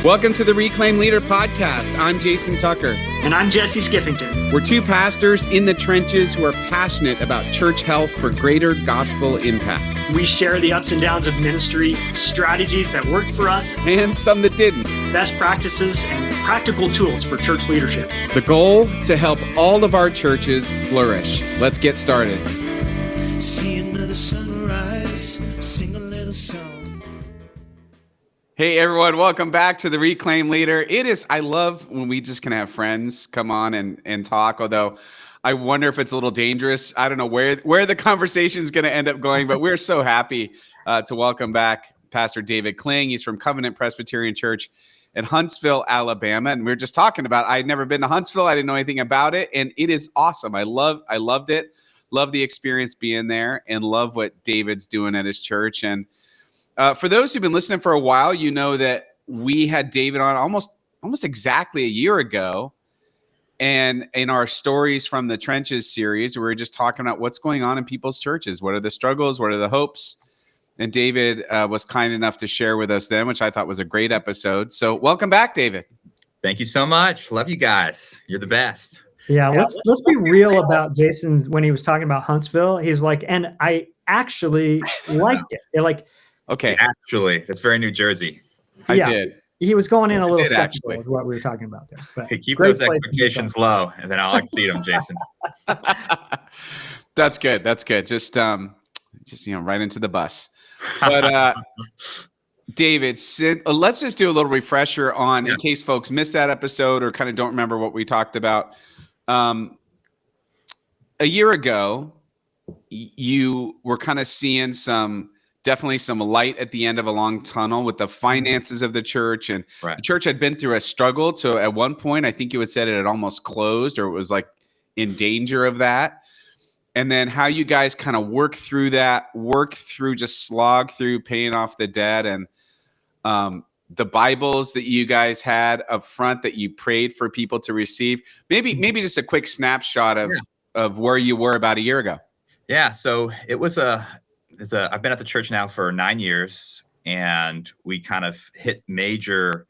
Welcome to the Reclaim Leader podcast. I'm Jason Tucker. And I'm Jesse Skiffington. We're two pastors in the trenches who are passionate about church health for greater gospel impact. We share the ups and downs of ministry, strategies that worked for us, and some that didn't. Best practices and practical tools for church leadership. The goal, to help all of our churches flourish. Let's get started. See another sunrise, sing a little song. Hey everyone, welcome back to the Reclaim Leader. I love when we just can have friends come on and talk, although I wonder if it's a little dangerous. I don't know where the conversation is going to end up going, but we're so happy to welcome back Pastor David Kling. He's from Covenant Presbyterian Church in Huntsville, Alabama. And we were just talking about, I'd never been to Huntsville. I didn't know anything about it. And it is awesome. I loved it. Love the experience being there and love what David's doing at his church. And for those who've been listening for a while, you know that we had David on almost exactly a year ago. And in our Stories from the Trenches series, we were just talking about what's going on in people's churches. What are the struggles? What are the hopes? And David was kind enough to share with us then, which I thought was a great episode. So welcome back, David. Thank you so much. Love you guys. You're the best. Yeah, let's be real about Jason when he was talking about Huntsville. He's like, and I actually liked it. Okay. Actually, that's very New Jersey. I did. He was going in a little skeptical is what we were talking about there. But hey, keep those expectations low, and then I'll exceed them, Jason. That's good. That's good. Just right into the bus. But David, let's just do a little refresher on, in case folks missed that episode or kind of don't remember what we talked about. A year ago, you were kind of seeing definitely some light at the end of a long tunnel with the finances of the church. And The church had been through a struggle to, at one point, I think you had said it had almost closed or it was like in danger of that. And then how you guys kind of work through, just slog through paying off the debt and the Bibles that you guys had up front that you prayed for people to receive. Maybe just a quick snapshot of where you were about a year ago. Yeah. So it was I've been at the church now for 9 years, and we kind of hit major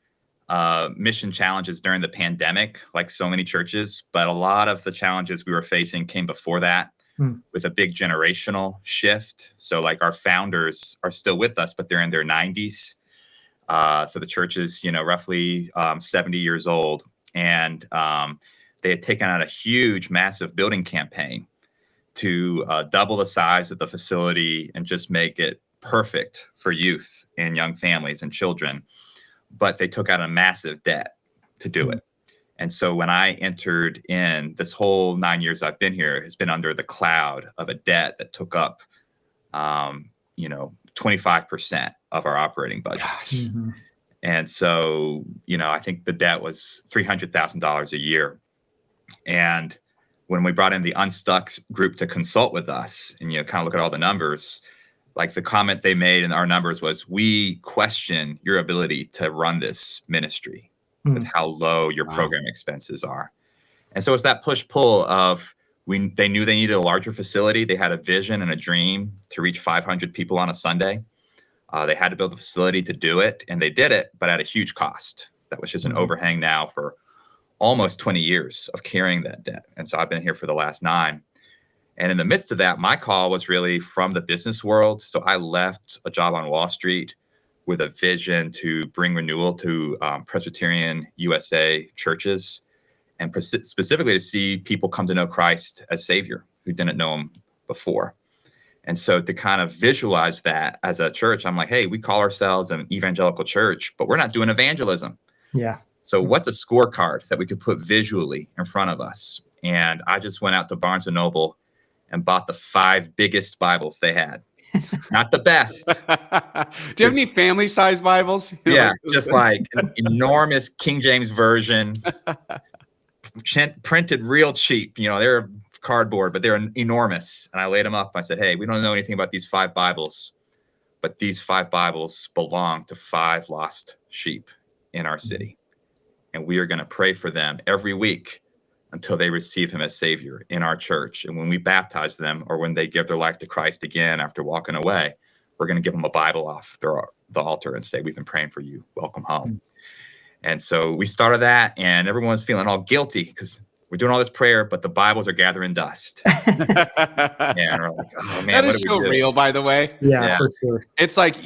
mission challenges during the pandemic, like so many churches. But a lot of the challenges we were facing came before that with a big generational shift. So like our founders are still with us, but they're in their 90s. So the church is, roughly 70 years old. And they had taken out a huge, massive building campaign to double the size of the facility and just make it perfect for youth and young families and children. But they took out a massive debt to do it. And so when I entered in, this whole 9 years I've been here has been under the cloud of a debt that took up, 25% of our operating budget. Mm-hmm. And so, I think the debt was $300,000 a year. And when we brought in the Unstuck group to consult with us and, kind of look at all the numbers, like the comment they made in our numbers was, we question your ability to run this ministry with how low your program expenses are. And so it's that push-pull of they knew they needed a larger facility. They had a vision and a dream to reach 500 people on a Sunday. They had to build a facility to do it, and they did it, but at a huge cost. That was just an overhang now for almost 20 years of carrying that debt. And so I've been here for the last 9. And in the midst of that, my call was really from the business world. So I left a job on Wall Street with a vision to bring renewal to Presbyterian USA churches, and specifically to see people come to know Christ as Savior who didn't know him before. And so to kind of visualize that as a church, I'm like, hey, we call ourselves an evangelical church, but we're not doing evangelism. Yeah. So what's a scorecard that we could put visually in front of us? And I just went out to Barnes & Noble and bought the 5 biggest Bibles they had. Not the best. Do you have any family-sized Bibles? Yeah, just like an enormous King James version, printed real cheap. They're cardboard, but they're enormous. And I laid them up. I said, hey, we don't know anything about these 5 Bibles, but these 5 Bibles belong to 5 lost sheep in our city. And we are going to pray for them every week until they receive him as Savior in our church. And when we baptize them, or when they give their life to Christ again after walking away, we're going to give them a Bible off the altar and say, we've been praying for you. Welcome home. And so we started that, and everyone's feeling all guilty because we're doing all this prayer, but the Bibles are gathering dust. And we're like, oh man, That what is do so we do? real, by the way. Yeah, for sure. It's like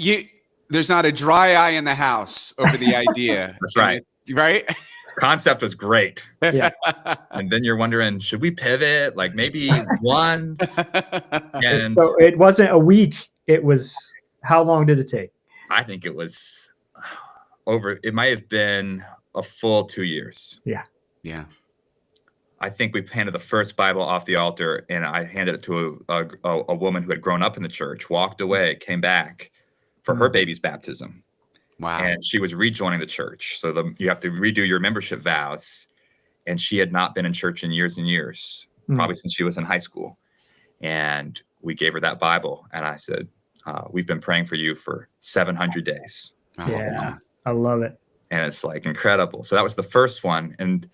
there's not a dry eye in the house over the idea. That's right. Right? Concept was great. Yeah. And then you're wondering, should we pivot? Like maybe one? And So it wasn't a week. It was, how long did it take? I think it was it might have been a full 2 years. Yeah. Yeah. I think we handed the first Bible off the altar, and I handed it to a woman who had grown up in the church, walked away, came back for her baby's baptism. Wow. And she was rejoining the church. So you have to redo your membership vows. And she had not been in church in years and years, probably since she was in high school. And we gave her that Bible. And I said, we've been praying for you for 700 days. Oh, Yeah. I love it. And it's like incredible. So that was the first one. And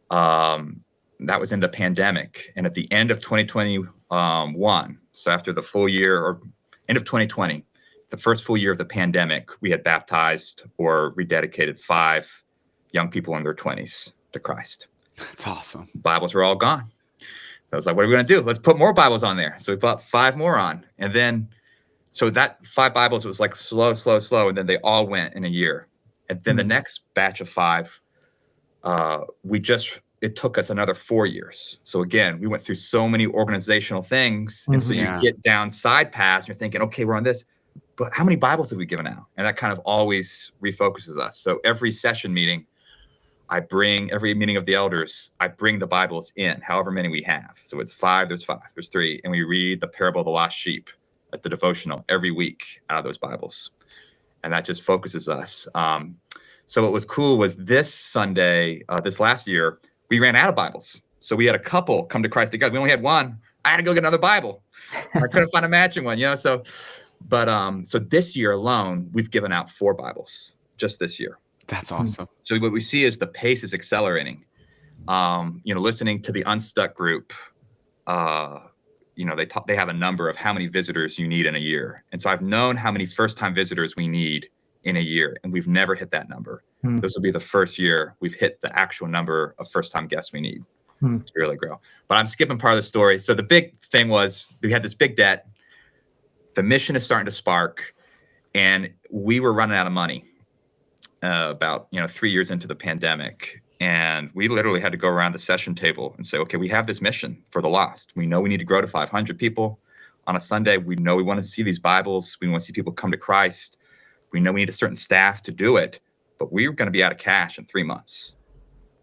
that was in the pandemic. And at the end of 2021, so after the full year, or end of 2020, the first full year of the pandemic, we had baptized or rededicated 5 young people in their 20s to Christ. That's awesome. Bibles were all gone. So I was like, what are we going to do? Let's put more Bibles on there. So we put 5 more on. And then, so that 5 Bibles was like slow. And then they all went in a year. And then the next batch of 5, it took us another 4 years. So again, we went through so many organizational things. And so you get down side paths, and you're thinking, okay, we're on this, but how many Bibles have we given out? And that kind of always refocuses us. So every session meeting, every meeting of the elders, I bring the Bibles in, however many we have. So it's 5, there's 3. And we read the parable of the lost sheep as the devotional every week out of those Bibles. And that just focuses us. So what was cool was this Sunday, this last year, we ran out of Bibles. So we had a couple come to Christ together. We only had one. I had to go get another Bible. I couldn't find a matching one, so this year alone, we've given out 4 Bibles just this year. That's awesome. So what we see is the pace is accelerating. Listening to the Unstuck group, they have a number of how many visitors you need in a year. And so I've known how many first-time visitors we need in a year, and we've never hit that number. This will be the first year we've hit the actual number of first-time guests we need to really grow. But I'm skipping part of the story. So the big thing was we had this big debt. The mission is starting to spark, and we were running out of money about 3 years into the pandemic. And we literally had to go around the session table and say, okay, we have this mission for the lost. We know we need to grow to 500 people on a Sunday. We know we want to see these Bibles. We want to see people come to Christ. We know we need a certain staff to do it, but we're going to be out of cash in 3 months.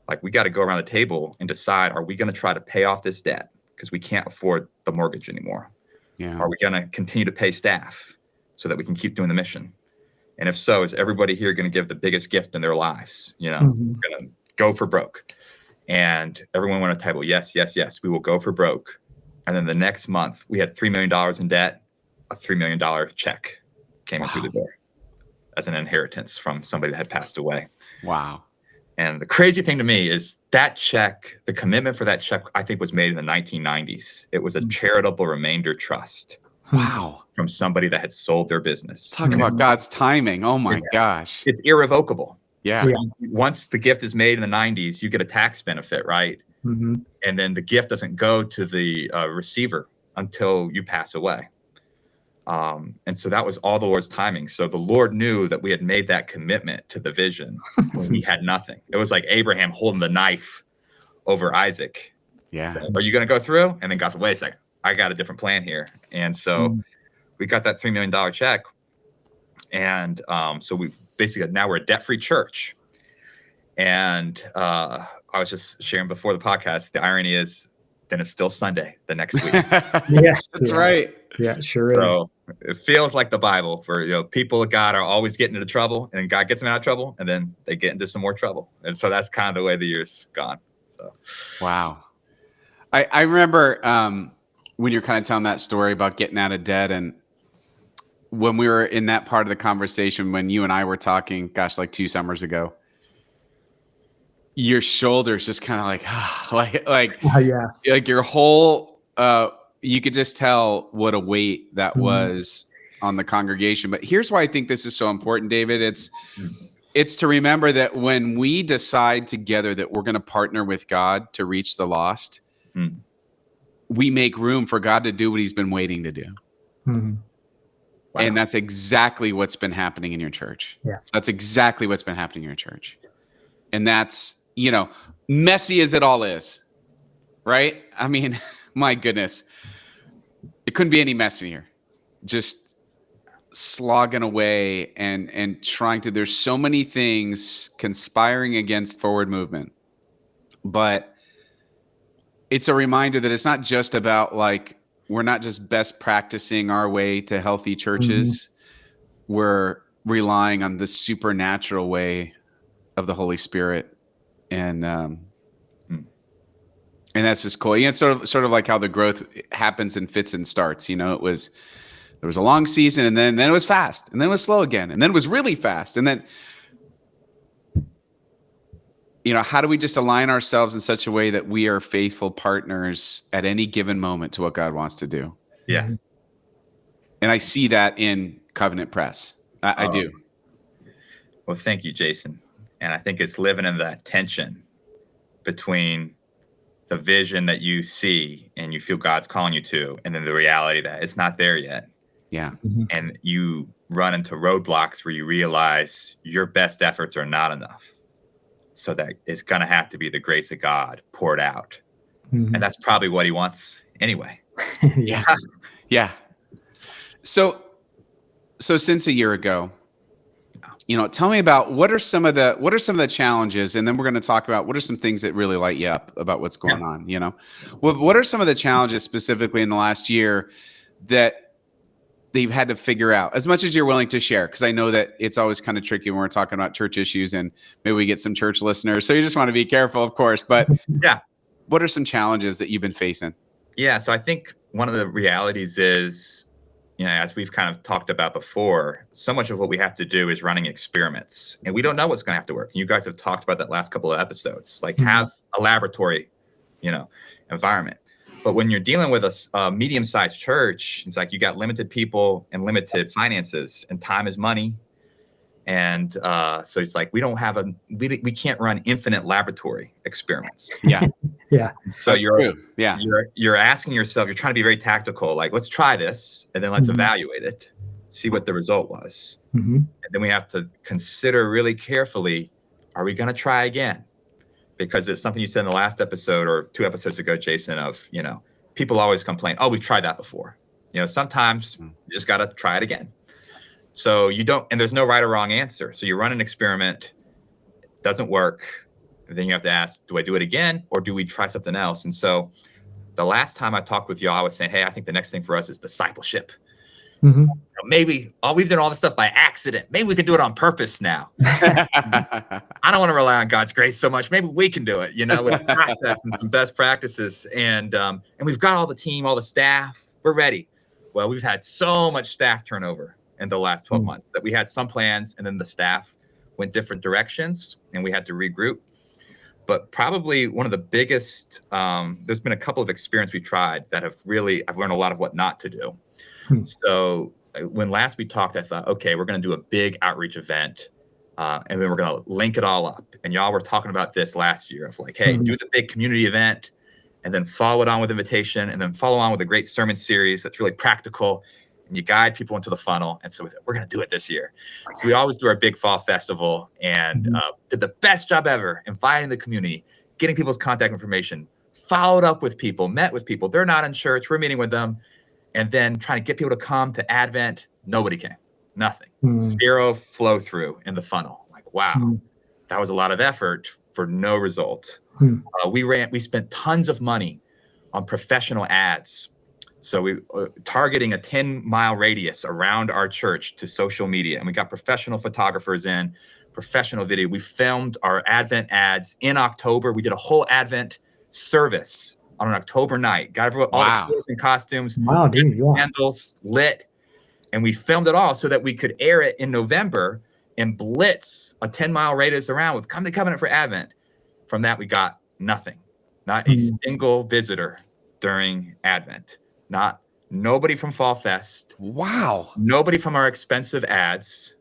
Like, we got to go around the table and decide, are we going to try to pay off this debt because we can't afford the mortgage anymore? Yeah. Are we going to continue to pay staff so that we can keep doing the mission? And if so, is everybody here going to give the biggest gift in their lives? We're going to go for broke. And everyone went on the table, yes, we will go for broke. And then the next month, we had $3 million in debt. A $3 million check came in through the door as an inheritance from somebody that had passed away. Wow. And the crazy thing to me is that check, the commitment for that check, I think was made in the 1990s. It was a charitable remainder trust. Wow. From somebody that had sold their business. Talk about God's timing. Oh my gosh. It's irrevocable. Yeah. So once the gift is made in the 90s, you get a tax benefit, right? And then the gift doesn't go to the receiver until you pass away. And so that was all the Lord's timing. So the Lord knew that we had made that commitment to the vision when we had nothing. It was like Abraham holding the knife over Isaac. Yeah. So, are you going to go through? And then God said, wait a second, I got a different plan here. And so we got that $3 million check. And so we've basically, now we're a debt-free church. And I was just sharing before the podcast, the irony is then it's still Sunday the next week. Yes. That's right. Yeah, sure is. So it feels like the Bible where, people of God are always getting into trouble, and God gets them out of trouble, and then they get into some more trouble. And so that's kind of the way the year's gone. So. Wow. I remember when you're kind of telling that story about getting out of debt, and when we were in that part of the conversation, when you and I were talking, gosh, like 2 summers ago, your shoulders just kind of like your whole, you could just tell what a weight that was on the congregation. But here's why I think this is so important, David. it's to remember that when we decide together that we're going to partner with God to reach the lost, we make room for God to do what he's been waiting to do. Mhm. Wow. And that's exactly what's been happening in your church. Yeah. That's exactly what's been happening in your church. And that's, messy as it all is, right? I mean, my goodness, it couldn't be any messier. Just slogging away and trying to, there's so many things conspiring against forward movement. But it's a reminder that it's not just about we're not just best practicing our way to healthy churches. We're relying on the supernatural way of the Holy Spirit. And that's just cool. It's sort of like how the growth happens in fits and starts. There was a long season, and then it was fast, and then it was slow again, and then it was really fast. And then, how do we just align ourselves in such a way that we are faithful partners at any given moment to what God wants to do? Yeah. And I see that in Covenant Press. I do. Well, thank you, Jason. And I think it's living in that tension between the vision that you see and you feel God's calling you to, and then the reality that it's not there yet. Yeah. And you run into roadblocks where you realize your best efforts are not enough. So that it's going to have to be the grace of God poured out. And that's probably what he wants anyway. Yeah. Yeah. So since a year ago, tell me about what are some of the challenges, and then we're going to talk about what are some things that really light you up about what's going on. What are some of the challenges specifically in the last year that you've had to figure out, as much as you're willing to share? Because I know that it's always kind of tricky when we're talking about church issues, and maybe we get some church listeners. So you just want to be careful, of course. But yeah, what are some challenges that you've been facing? Yeah, so I think one of the realities is, as we've kind of talked about before, so much of what we have to do is running experiments, and we don't know what's going to have to work. And you guys have talked about that last couple of episodes, have a laboratory, environment. But when you're dealing with a medium-sized church, it's like you got limited people and limited finances, and time is money. And so it's like we don't have we can't run infinite laboratory experiments. Yeah. Yeah. So That's you're true. Yeah. you're asking yourself, you're trying to be very tactical, let's try this and then let's evaluate it, see what the result was. And then we have to consider really carefully, are we going to try again? Because it's something you said in the last episode or 2 episodes ago, Jason, of, people always complain, oh, we've tried that before. Sometimes you just got to try it again. So and there's no right or wrong answer. So you run an experiment, doesn't work. And then you have to ask, do I do it again? Or do we try something else? And so the last time I talked with y'all, I was saying, hey, I think the next thing for us is discipleship. Maybe we've done all this stuff by accident. Maybe we can do it on purpose now. I don't want to rely on God's grace so much. Maybe we can do it, with process and some best practices. And we've got all the team, all the staff. We're ready. Well, we've had so much staff turnover in the last 12 months that we had some plans, and then the staff went different directions, and we had to regroup. But probably one of the biggest, there's been a couple of experiments we tried that I've learned a lot of what not to do. So when last we talked, I thought, okay, we're going to do a big outreach event, and then we're going to link it all up. And y'all were talking about this last year of hey, do the big community event, and then follow it on with invitation, and then follow on with a great sermon series that's really practical, and you guide people into the funnel. And so we're going to do it this year. So we always do our big fall festival, and did the best job ever, inviting the community, getting people's contact information, followed up with people, met with people. They're not in church. We're meeting with them. And then trying to get people to come to Advent. Nobody came. Nothing. Zero flow through in the funnel. Wow, that was a lot of effort for no result. We spent tons of money on professional ads. So we targeting a 10-mile radius around our church to social media. And we got professional photographers in, professional video. We filmed our Advent ads in October. We did a whole Advent service on an October night. Got all the kids in costumes, candles lit. And we filmed it all so that we could air it in November and blitz a 10-mile radius around with come to Covenant for Advent. From that, we got nothing. Not a single visitor during Advent. Nobody from Fall Fest. Wow. Nobody from our expensive ads.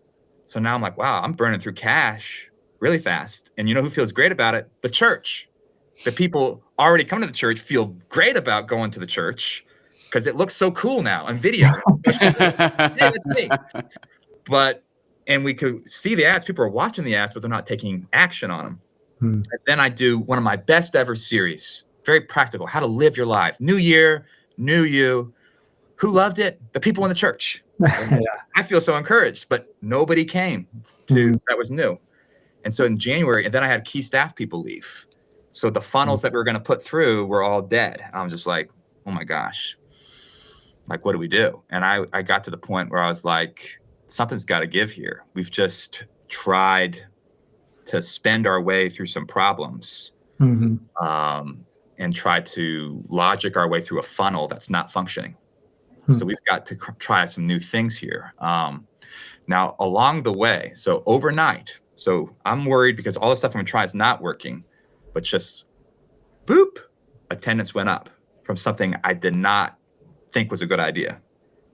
So now I'm like, wow, I'm burning through cash really fast. And you know who feels great about it? The church. The people already coming to the church feel great about going to the church because it looks so cool now on video. Hey, that's me. And we could see the ads. People are watching the ads, but they're not taking action on them. And then I do one of my best ever series, very practical, how to live your life. New year, new you. Who loved it? The people in the church. Yeah. I feel so encouraged, but nobody came to that was new. And so in January, and then I had key staff people leave. So the funnels that we were going to put through were all dead. I'm just like, oh my gosh, like, what do we do? And I got to the point where I was like, something's got to give here. We've just tried to spend our way through some problems and try to logic our way through a funnel that's not functioning. So we've got to try some new things here. Now, along the way, so overnight, so I'm worried because all the stuff I'm going to try is not working, but just boop, attendance went up from something I did not think was a good idea.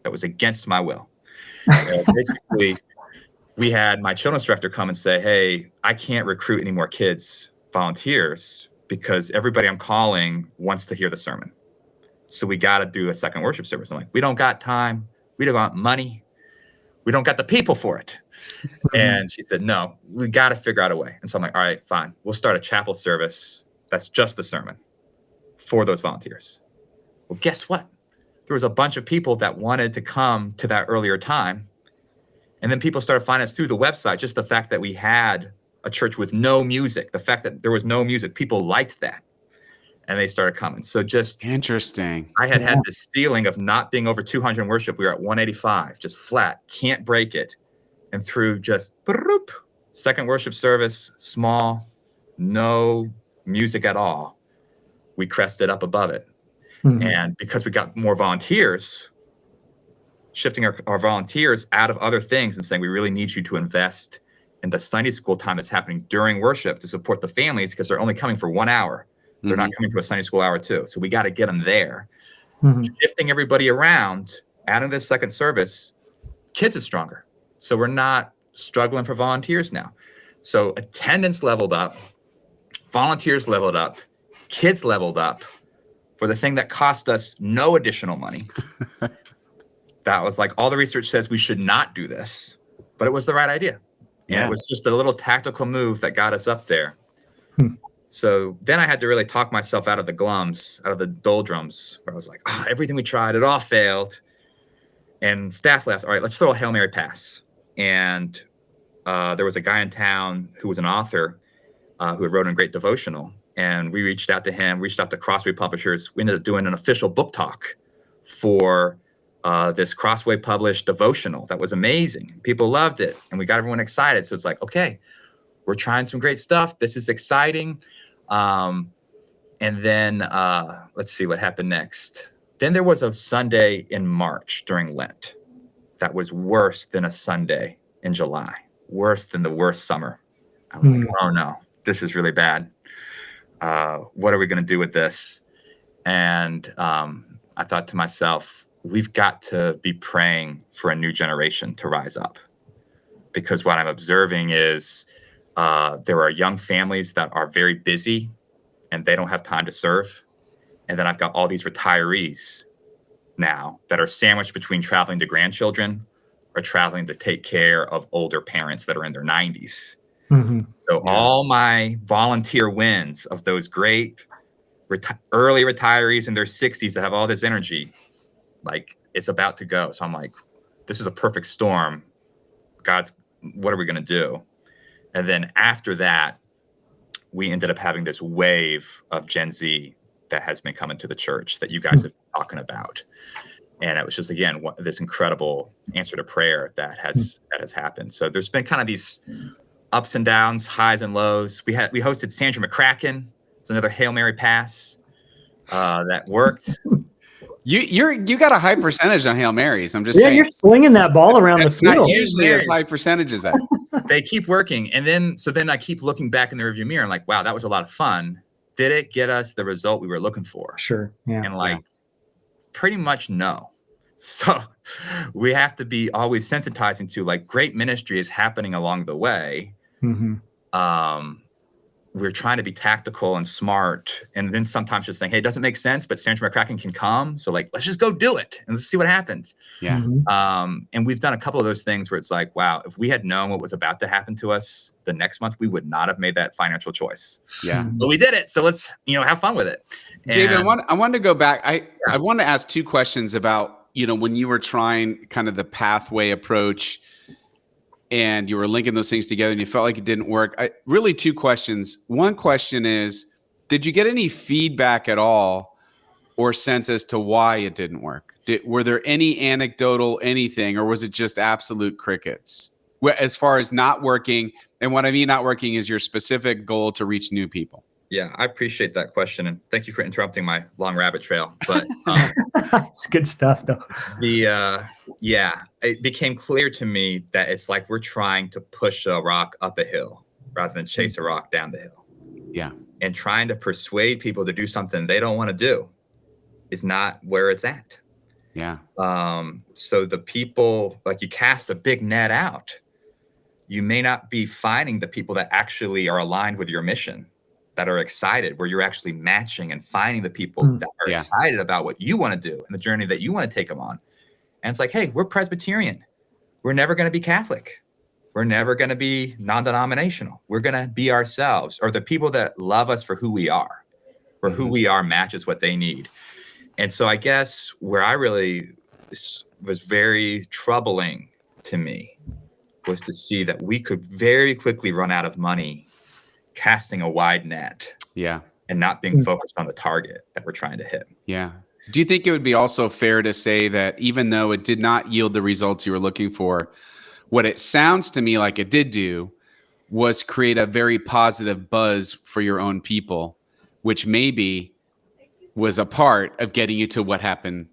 That was against my will. Basically, we had my children's director come and say, hey, I can't recruit any more kids, volunteers, because everybody I'm calling wants to hear the sermon. So we got to do a second worship service. I'm like, we don't got time. We don't got money. We don't got the people for it. And she said, no, we got to figure out a way. And so I'm like, all right, fine. We'll start a chapel service. That's just the sermon for those volunteers. Well, guess what? There was a bunch of people that wanted to come to that earlier time. And then people started finding us through the website. Just the fact that we had a church with no music, the fact that there was no music, people liked that. And they started coming. So just interesting. I had this feeling of not being over 200 in worship. We were at 185, just flat, can't break it. And through just second worship service, small, no music at all, we crested up above it. And because we got more volunteers, shifting our volunteers out of other things and saying, we really need you to invest in the Sunday school time that's happening during worship to support the families because they're only coming for 1 hour. They're not coming to a Sunday school hour too. So we got to get them there. Shifting everybody around, adding this second service, kids is stronger. So we're not struggling for volunteers now. So attendance leveled up, volunteers leveled up, kids leveled up for the thing that cost us no additional money. That was like, all the research says we should not do this, but it was the right idea. And it was just a little tactical move that got us up there. So then I had to really talk myself out of the glums, out of the doldrums, where I was like, everything we tried, it all failed. And staff laughed, all right, let's throw a Hail Mary pass. And there was a guy in town who was an author who had wrote a great devotional. And we reached out to him, reached out to Crossway Publishers. We ended up doing an official book talk for this Crossway published devotional. That was amazing. People loved it. And we got everyone excited. So it's like, okay, we're trying some great stuff. This is exciting. And then let's see what happened next. Then there was a Sunday in March during Lent that was worse than a Sunday in July, worse than the worst summer. I'm like, oh no, this is really bad. What are we going to do with this? And I thought to myself, we've got to be praying for a new generation to rise up. Because what I'm observing is there are young families that are very busy and they don't have time to serve. And then I've got all these retirees now that are sandwiched between traveling to grandchildren or traveling to take care of older parents that are in their 90s. So all my volunteer wins of those great early retirees in their 60s that have all this energy, like it's about to go. So I'm like, this is a perfect storm. God, what are we going to do? And then after that, we ended up having this wave of Gen Z that has been coming to the church that you guys have been talking about. And it was just, again, this incredible answer to prayer that has happened. So there's been kind of these ups and downs, highs and lows. We hosted Sandra McCracken. It's another Hail Mary pass that worked. You got a high percentage on Hail Marys. I'm just saying. You're slinging that ball around the That's not field. usually as high percentage as that. They keep working. And then I keep looking back in the rearview mirror and like, wow, that was a lot of fun. Did it get us the result we were looking for? Sure. Yeah. And pretty much no. So we have to be always sensitizing to, like, great ministry is happening along the way. Mm-hmm. We're trying to be tactical and smart, and then sometimes just saying, hey, it doesn't make sense, but Sandra McCracken can come. So, like, let's just go do it and let's see what happens. Yeah. Mm-hmm. And we've done a couple of those things where it's like, wow, if we had known what was about to happen to us the next month, we would not have made that financial choice. Yeah. But we did it. So let's, have fun with it. David, And I wanted to go back. I want to ask two questions about, when you were trying kind of the pathway approach and you were linking those things together and you felt like it didn't work. Really two questions. One question is, did you get any feedback at all or sense as to why it didn't work? Were there any anecdotal anything, or was it just absolute crickets as far as not working? And what I mean not working is your specific goal to reach new people. Yeah, I appreciate that question, and thank you for interrupting my long rabbit trail. But it's good stuff, though. It became clear to me that it's like we're trying to push a rock up a hill rather than chase a rock down the hill. Yeah, and trying to persuade people to do something they don't want to do is not where it's at. Yeah. So the people, like, you cast a big net out, you may not be finding the people that actually are aligned with your mission, that are excited, where you're actually matching and finding the people that are excited about what you want to do and the journey that you want to take them on. And it's like, hey, we're Presbyterian. We're never going to be Catholic. We're never going to be non-denominational. We're going to be ourselves, or the people that love us for who we are, or who we are matches what they need. And so I guess where I really was very troubling to me was to see that we could very quickly run out of money casting a wide net, and not being focused on the target that we're trying to hit. Yeah. Do you think it would be also fair to say that even though it did not yield the results you were looking for, what it sounds to me like it did do was create a very positive buzz for your own people, which maybe was a part of getting you to what happened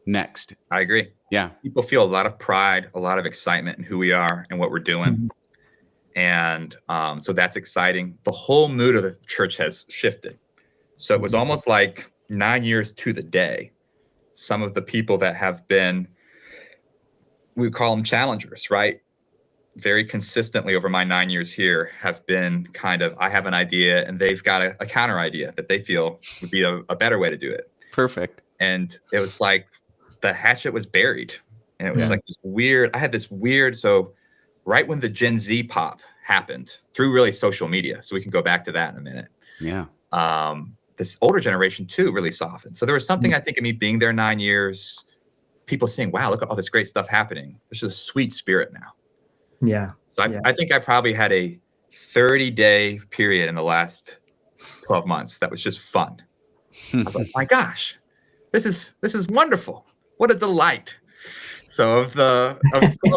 next? I agree. Yeah. People feel a lot of pride, a lot of excitement in who we are and what we're doing. Mm-hmm. And so that's exciting. The whole mood of the church has shifted. So it was almost like 9 years to the day. Some of the people that have been, we call them challengers, right? Very consistently over my 9 years here have been kind of, I have an idea and they've got a counter idea that they feel would be a better way to do it. Perfect. And it was like the hatchet was buried. And it was like this weird, I had this weird, so right when the Gen Z pop happened through really social media, so we can go back to that in a minute. Yeah. This older generation too really softened. So there was something, I think, in me being there 9 years, people saying, wow, look at all this great stuff happening. There's a sweet spirit now. Yeah. So I think I probably had a 30-day period in the last 12 months that was just fun. I was like, my gosh, this is wonderful. What a delight. So of 12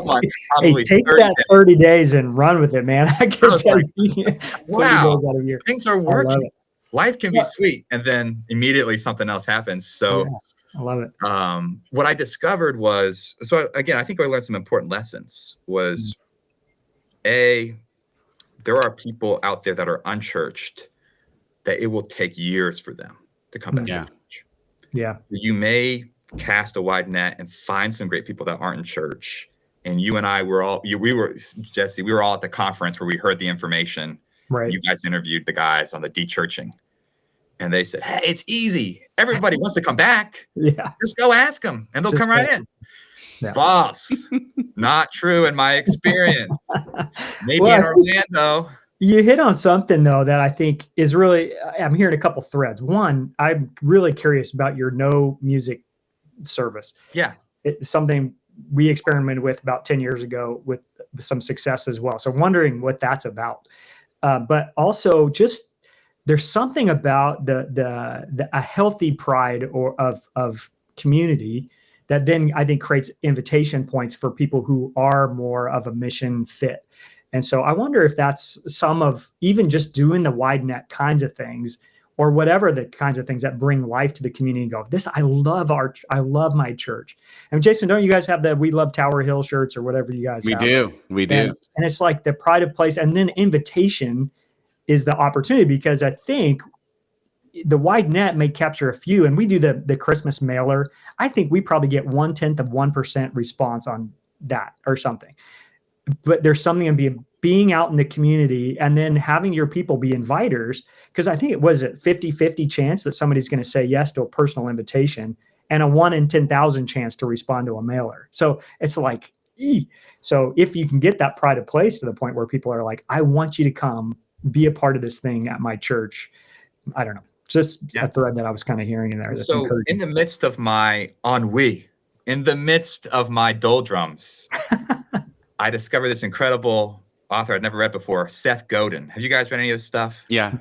months, probably take 30 that 30 days and run with it, man. I can tell you, wow, 30 days out of year. Things are working. Life can be sweet, and then immediately something else happens. So I love it. What I discovered was, so again, I think I learned some important lessons. Was there are people out there that are unchurched that it will take years for them to come back to church. Yeah. You may cast a wide net and find some great people that aren't in church. And you and I were all, Jesse, we were all at the conference where we heard the information. Right. You guys interviewed the guys on the de-churching. And they said, hey, it's easy. Everybody wants to come back. Yeah. Just go ask them and they'll come right in. Yeah. False. Not true in my experience. Maybe in Orlando. You hit on something, though, that I think is really, I'm hearing a couple threads. One, I'm really curious about your no music service. Yeah. It's something we experimented with about 10 years ago with some success as well. So I'm wondering what that's about. But also just there's something about a healthy pride of community that then I think creates invitation points for people who are more of a mission fit. And so I wonder if that's some of even just doing the wide net kinds of things, or whatever the kinds of things that bring life to the community and go, I love my church. And Jason, don't you guys have the We Love Tower Hill shirts or whatever you guys have? We do. And it's like the pride of place. And then invitation is the opportunity, because I think the wide net may capture a few, and we do the Christmas mailer. I think we probably get 0.1% response on that or something. But there's something in being out in the community and then having your people be inviters, because I think it was a 50-50 chance that somebody's going to say yes to a personal invitation and a 1 in 10,000 chance to respond to a mailer. So it's like, so if you can get that pride of place to the point where people are like, I want you to come be a part of this thing at my church. I don't know, just a thread that I was kind of hearing in there. That's so in the midst of my ennui, in the midst of my doldrums, I discovered this incredible author I'd never read before, Seth Godin. Have you guys read any of his stuff? Yeah.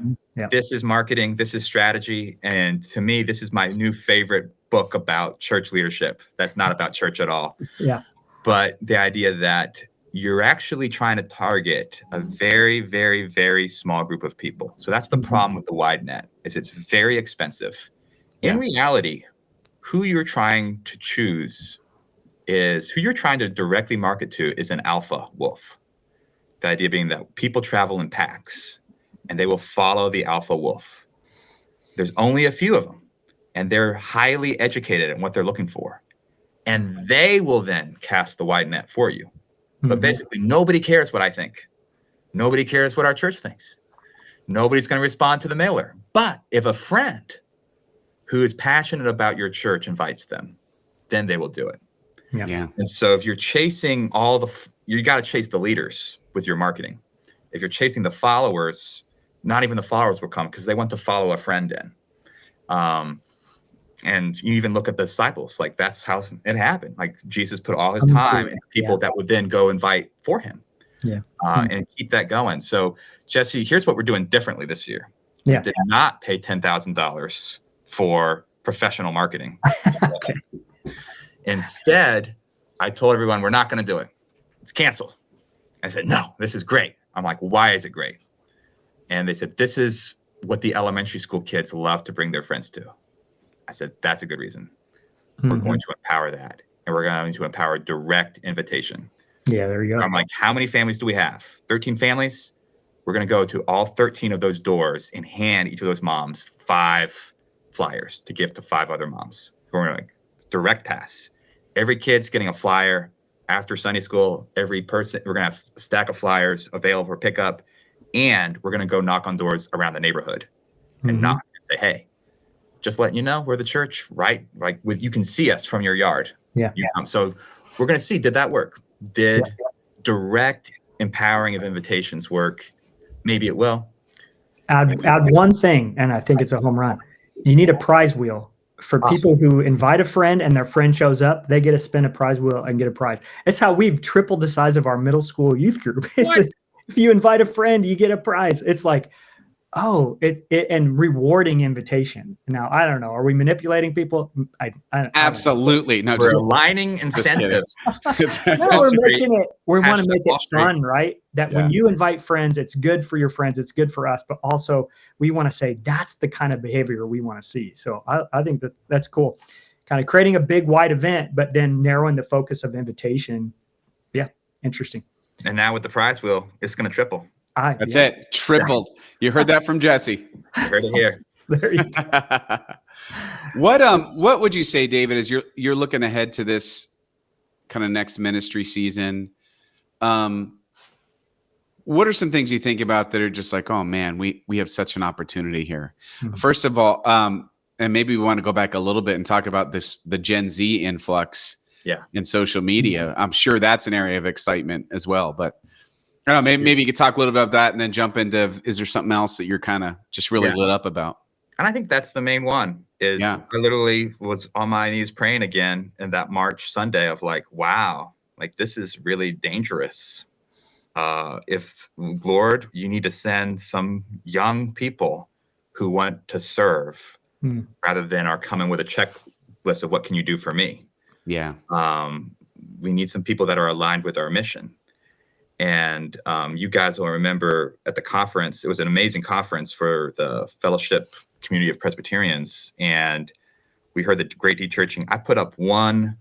This is marketing. This is strategy. And to me, this is my new favorite book about church leadership. That's not about church at all. Yeah. But the idea that you're actually trying to target a very, very, very small group of people. So that's the problem with the wide net, is it's very expensive. In reality, who you're trying to choose is who you're trying to directly market to is an alpha wolf. The idea being that people travel in packs and they will follow the alpha wolf. There's only a few of them, and they're highly educated in what they're looking for. And they will then cast the wide net for you. But basically, nobody cares what I think. Nobody cares what our church thinks. Nobody's going to respond to the mailer. But if a friend who is passionate about your church invites them, then they will do it. Yeah. And so if you're chasing you got to chase the leaders with your marketing. If you're chasing the followers, not even the followers will come because they want to follow a friend in. And you even look at the disciples, like that's how it happened. Like Jesus put all his time into people that would then go invite for him. And keep that going. So Jesse, here's what we're doing differently this year. We did not pay $10,000 for professional marketing. Okay. Instead, I told everyone we're not going to do it. It's canceled. I said, no, this is great. I'm like, why is it great? And they said, this is what the elementary school kids love to bring their friends to. I said, that's a good reason. We're going to empower that. And we're going to empower direct invitation. Yeah, there you go. I'm like, how many families do we have? 13 families? We're going to go to all 13 of those doors and hand each of those moms 5 flyers to give to 5 other moms. We're going to like direct pass. Every kid's getting a flyer after Sunday school. Every person, we're going to have a stack of flyers available for pickup. And we're going to go knock on doors around the neighborhood and knock and say, hey, just letting you know, we're the church, right? Like you can see us from your yard. Yeah. So we're going to see, did that work? Did direct empowering of invitations work? Maybe it will. Add one thing, and I think it's a home run. You need a prize wheel for people who invite a friend and their friend shows up. They get to spin a prize wheel and get a prize. It's how we've tripled the size of our middle school youth group. If you invite a friend, you get a prize. It's like, and rewarding invitation. Now, I don't know. Are we manipulating people? Absolutely. No, we're aligning incentives. We want to make it fun, right? That when you invite friends, it's good for your friends. It's good for us. But also we want to say that's the kind of behavior we want to see. So I think that's cool. Kind of creating a big, wide event, but then narrowing the focus of invitation. Yeah. Interesting. And now with the prize wheel, it's going to triple. That's it. Tripled. You heard that from Jesse. You heard it here. There you go. What would you say, David, as you're looking ahead to this kind of next ministry season? What are some things you think about that are just like, oh man, we have such an opportunity here? First of all, and maybe we want to go back a little bit and talk about the Gen Z influx in social media. I'm sure that's an area of excitement as well, but I don't know, maybe you could talk a little about that and then jump into, is there something else that you're kind of just really lit up about? And I think that's the main one is I literally was on my knees praying again in that March Sunday of like, wow, like this is really dangerous. If Lord, you need to send some young people who want to serve rather than are coming with a checklist of what can you do for me? Yeah. We need some people that are aligned with our mission. And you guys will remember at the conference, it was an amazing conference for the fellowship community of Presbyterians. And we heard the great de-churching. I put up one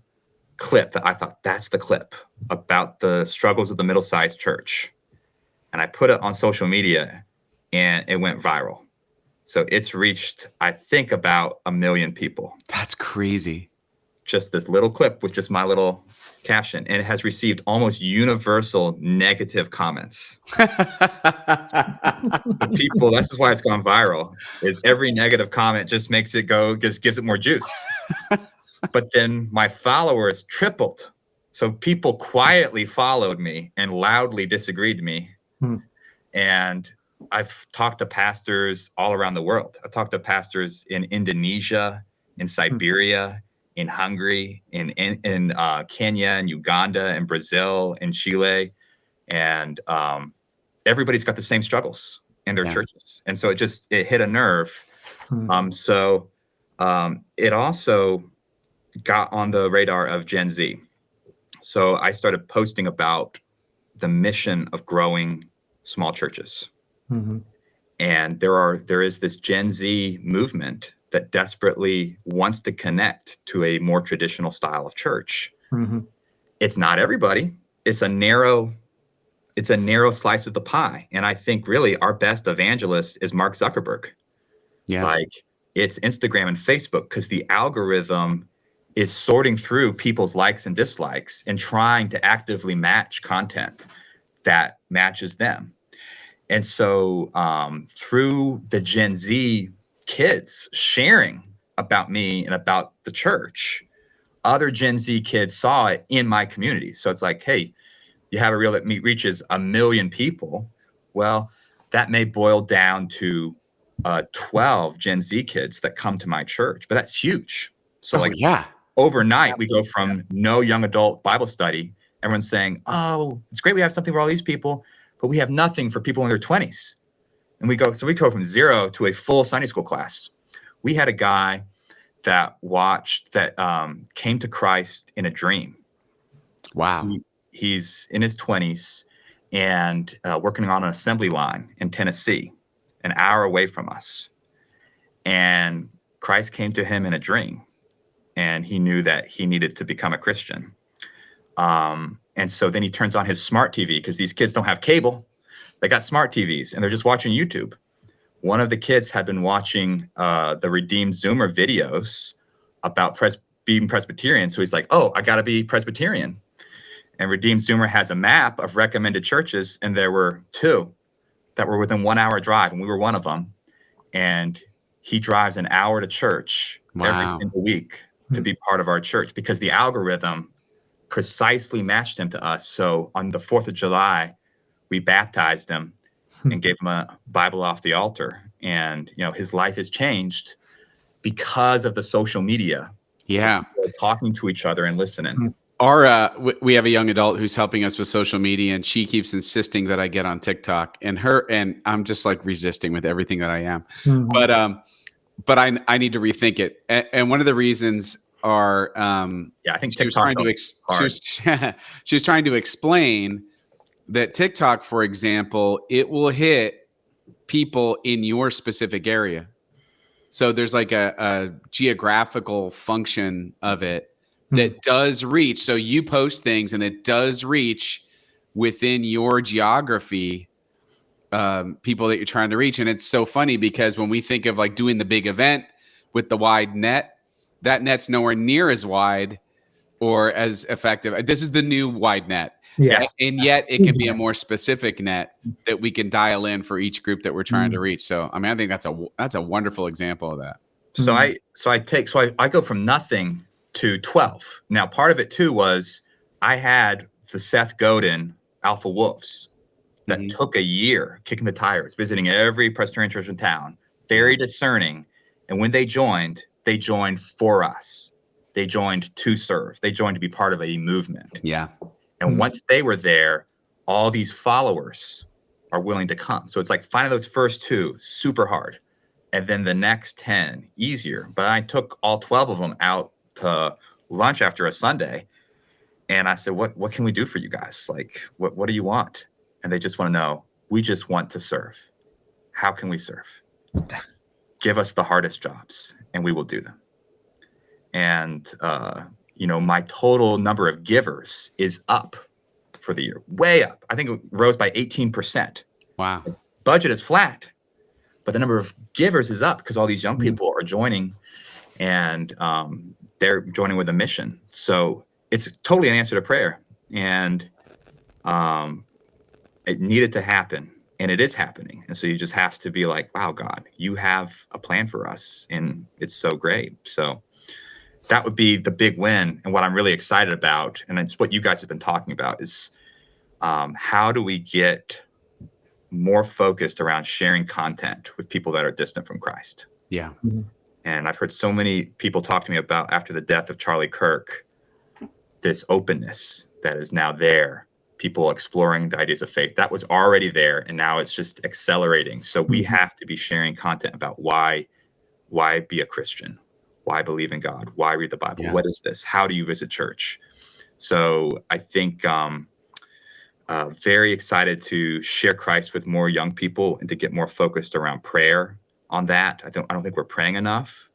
clip that I thought that's the clip about the struggles of the middle-sized church. And I put it on social media and it went viral. So it's reached, I think, about 1 million people. That's crazy. Just this little clip with just my little caption, and it has received almost universal negative comments. The people, this is why it's gone viral, is every negative comment just makes it go, just gives it more juice. But then my followers tripled. So people quietly followed me and loudly disagreed with me. And I've talked to pastors all around the world. I've talked to pastors in Indonesia, in Siberia, in Hungary, in Kenya, and Uganda, and Brazil, and Chile. And everybody's got the same struggles in their churches. And so it hit a nerve. So it also got on the radar of Gen Z. So I started posting about the mission of growing small churches. And there is this Gen Z movement that desperately wants to connect to a more traditional style of church. It's not everybody. It's a narrow slice of the pie. And I think really our best evangelist is Mark Zuckerberg. Yeah. Like, it's Instagram and Facebook, because the algorithm is sorting through people's likes and dislikes and trying to actively match content that matches them. And so through the Gen Z kids sharing about me and about the church, other Gen Z kids saw it in my community. So it's like, hey, you have a reel that reaches 1 million people. Well, that may boil down to 12 Gen Z kids that come to my church, but that's huge. So overnight, we go from no young adult Bible study, everyone's saying, oh, it's great we have something for all these people, but we have nothing for people in their 20s. And we go from 0 to a full Sunday school class. We had a guy that came to Christ in a dream. Wow. He's in his 20s and working on an assembly line in Tennessee, an hour away from us. And Christ came to him in a dream, and he knew that he needed to become a Christian. And so then he turns on his smart TV, because these kids don't have cable. They got smart TVs and they're just watching YouTube. One of the kids had been watching the Redeemed Zoomer videos about being Presbyterian. So he's like, oh, I got to be Presbyterian. And Redeemed Zoomer has a map of recommended churches. And there were 2 that were within 1 hour drive. And we were one of them. And he drives an hour to church every single week to be part of our church, because the algorithm precisely matched him to us. So on the 4th of July, we baptized him and gave him a Bible off the altar. And, his life has changed because of the social media. Yeah. Talking to each other and listening. We have a young adult who's helping us with social media, and she keeps insisting that I get on TikTok, and I'm just like resisting with everything that I am. But I need to rethink it. And one of the reasons are, I think she was trying to explain that TikTok, for example, it will hit people in your specific area. So there's like a geographical function of it that does reach. So you post things and it does reach within your geography, people that you're trying to reach. And it's so funny, because when we think of like doing the big event with the wide net, that net's nowhere near as wide or as effective. This is the new wide net. Yes. And yet it can be a more specific net that we can dial in for each group that we're trying to reach. So, I mean, I think that's a wonderful example of that. So I go from nothing to 12. Now, part of it too was I had the Seth Godin Alpha Wolves that took a year kicking the tires, visiting every Presbyterian church in town, very discerning. And when they joined for us. They joined to serve. They joined to be part of a movement. Yeah. And once they were there, all these followers are willing to come. So it's like finding those first 2 super hard, and then the next 10 easier. But I took all 12 of them out to lunch after a Sunday, and I said, what can we do for you guys? Like, what do you want? And they just want to know, we just want to serve. How can we serve? Give us the hardest jobs and we will do them. And, my total number of givers is up for the year, way up. I think it rose by 18%. Wow. The budget is flat, but the number of givers is up because all these young people are joining, and they're joining with a mission. So it's totally an answer to prayer, and it needed to happen, and it is happening. And so you just have to be like, wow, God, you have a plan for us, and it's so great. So that would be the big win. And what I'm really excited about, and it's what you guys have been talking about, is how do we get more focused around sharing content with people that are distant from Christ? Yeah. And I've heard so many people talk to me about, after the death of Charlie Kirk, this openness that is now there, people exploring the ideas of faith that was already there, and now it's just accelerating. So we have to be sharing content about why be a Christian, why believe in God, why read the Bible, what is this, how do you visit church? So I think very excited to share Christ with more young people and to get more focused around prayer on that. I don't think we're praying enough,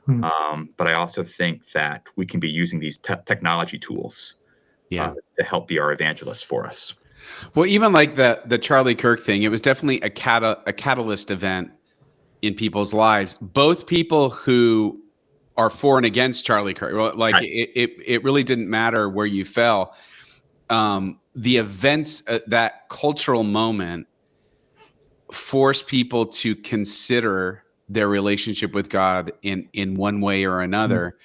but I also think that we can be using these technology tools to help be our evangelists for us. Well, even like the Charlie Kirk thing, it was definitely a catalyst event in people's lives. Both people who are for and against Charlie Kirk, like it really didn't matter where you fell. The events, that cultural moment, forced people to consider their relationship with God in one way or another.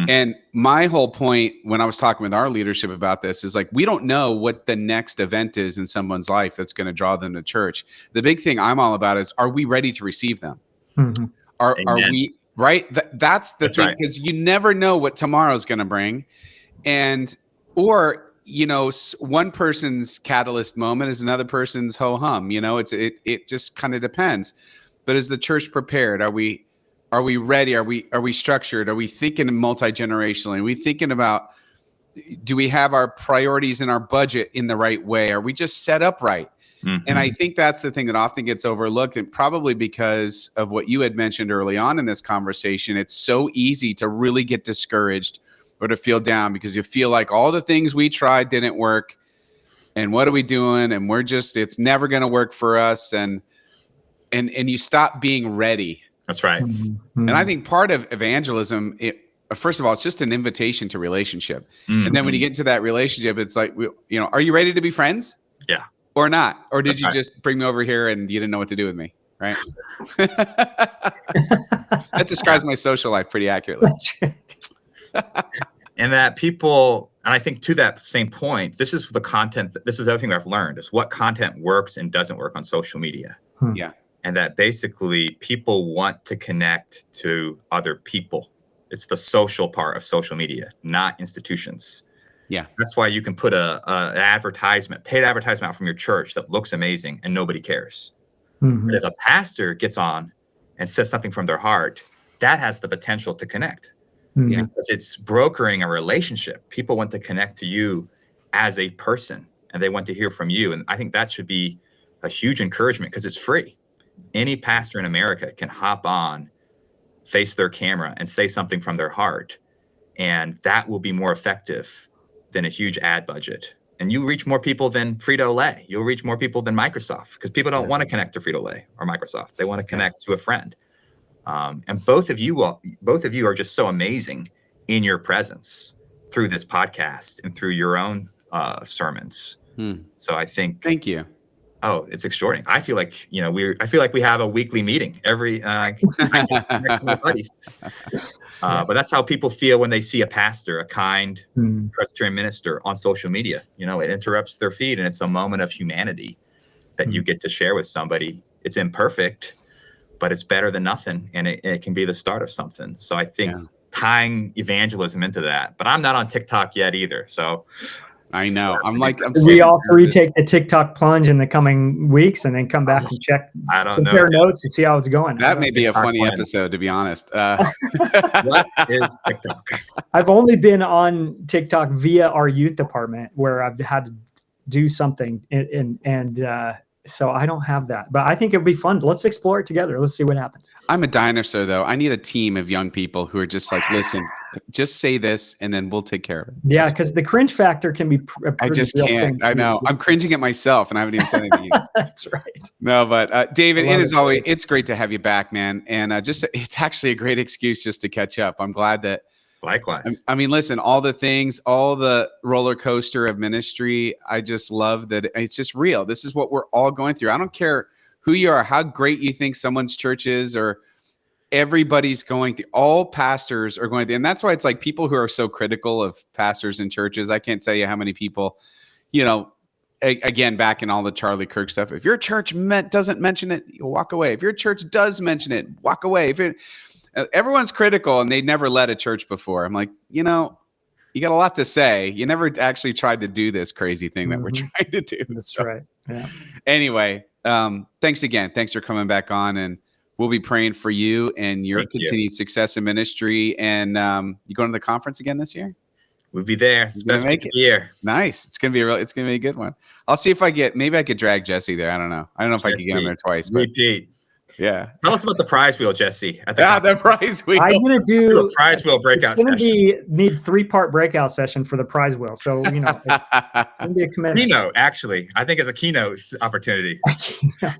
And my whole point when I was talking with our leadership about this is like, we don't know what the next event is in someone's life that's going to draw them to church. The big thing I'm all about is, are we ready to receive them? Are we, right? That's the thing, because you never know what tomorrow's going to bring. Or one person's catalyst moment is another person's ho-hum. It just kind of depends. But is the church prepared? Are we ready? Are we structured? Are we thinking multi-generationally? Are we thinking about, do we have our priorities and our budget in the right way? Are we just set up right? And I think that's the thing that often gets overlooked, and probably because of what you had mentioned early on in this conversation, it's so easy to really get discouraged or to feel down because you feel like all the things we tried didn't work. And what are we doing? And it's never going to work for us. And you stop being ready. That's right. And I think part of evangelism, first of all, it's just an invitation to relationship. And then when you get into that relationship, it's like, are you ready to be friends? Yeah. Or not? Or did you just bring me over here and you didn't know what to do with me? Right. That describes my social life pretty accurately. And that people, and I think to that same point, this is the content, this is the other thing I've learned, is what content works and doesn't work on social media. Yeah. And that basically people want to connect to other people. It's the social part of social media, not institutions. Yeah. That's why you can put an advertisement, paid advertisement out from your church that looks amazing and nobody cares. But if a pastor gets on and says something from their heart, that has the potential to connect. Because it's brokering a relationship. People want to connect to you as a person, and they want to hear from you. And I think that should be a huge encouragement because it's free. Any pastor in America can hop on, face their camera, and say something from their heart. And that will be more effective than a huge ad budget. And you reach more people than Frito-Lay. You'll reach more people than Microsoft, because people don't want to connect to Frito-Lay or Microsoft. They want to connect to a friend. And both of you are just so amazing in your presence through this podcast and through your own sermons. So I think, thank you. Oh, it's extraordinary. I feel like I feel like we have a weekly meeting every my buddies. But that's how people feel when they see a pastor, a kind Presbyterian minister on social media. It interrupts their feed, and it's a moment of humanity that you get to share with somebody. It's imperfect, but it's better than nothing, and it can be the start of something. So I think tying evangelism into that, but I'm not on TikTok yet either. So I know. We all three take the TikTok plunge in the coming weeks and then come back and check. I don't know. Compare notes and see how it's going. That may be a funny episode, to be honest. What is TikTok? I've only been on TikTok via our youth department, where I've had to do something, and So I don't have that, but I think it'd be fun. Let's explore it together. Let's see what happens. I'm a dinosaur, though. I need a team of young people who are just like, listen, just say this, and then we'll take care of it. Yeah, because the cringe factor can be a I pretty just real can't. thing, I too. know. I'm cringing at myself, and I haven't even said anything yet. That's right. No, but David, I love it is it. always, it's great to have you back, man. And it's actually a great excuse just to catch up. I'm glad that, Likewise. I mean, listen, all the things, all the roller coaster of ministry, I just love that it's just real. This is what we're all going through. I don't care who you are, how great you think someone's church is, or everybody's going through, all pastors are going through. And that's why it's like people who are so critical of pastors and churches. I can't tell you how many people, again, back in all the Charlie Kirk stuff, if your church doesn't mention it, you walk away. If your church does mention it, walk away. Everyone's critical and they never led a church before. I'm like, you got a lot to say. You never actually tried to do this crazy thing that we're trying to do. That's So, right. Yeah. Anyway, thanks again. Thanks for coming back on, and we'll be praying for you and your continued success in ministry. And you going to the conference again this year? We'll be there. It's the best week of the year. Nice. It's gonna be a good one. I'll see if maybe I could drag Jesse there. I don't know if I could get him there twice. But Repeat. Yeah. Tell us about the prize wheel, Jesse. The prize wheel. I'm gonna do a prize wheel breakout it's gonna session. need 3-part breakout session for the prize wheel. So it's gonna be a commitment. Keynote, actually. I think it's a keynote opportunity.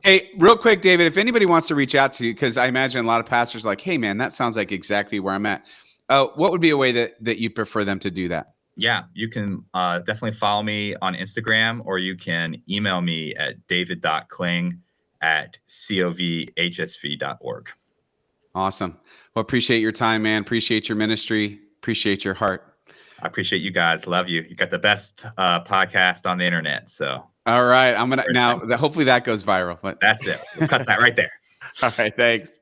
Hey, real quick, David, if anybody wants to reach out to you, because I imagine a lot of pastors are like, hey man, that sounds like exactly where I'm at. What would be a way that you prefer them to do that? Yeah, you can definitely follow me on Instagram, or you can email me at david.kling@covhsv.org. Awesome. Well, appreciate your time, man. Appreciate your ministry. Appreciate your heart. I appreciate you guys. Love you. You got the best podcast on the internet. So, all right. I'm going to hopefully that goes viral, but that's it. We'll cut that right there. All right. Thanks.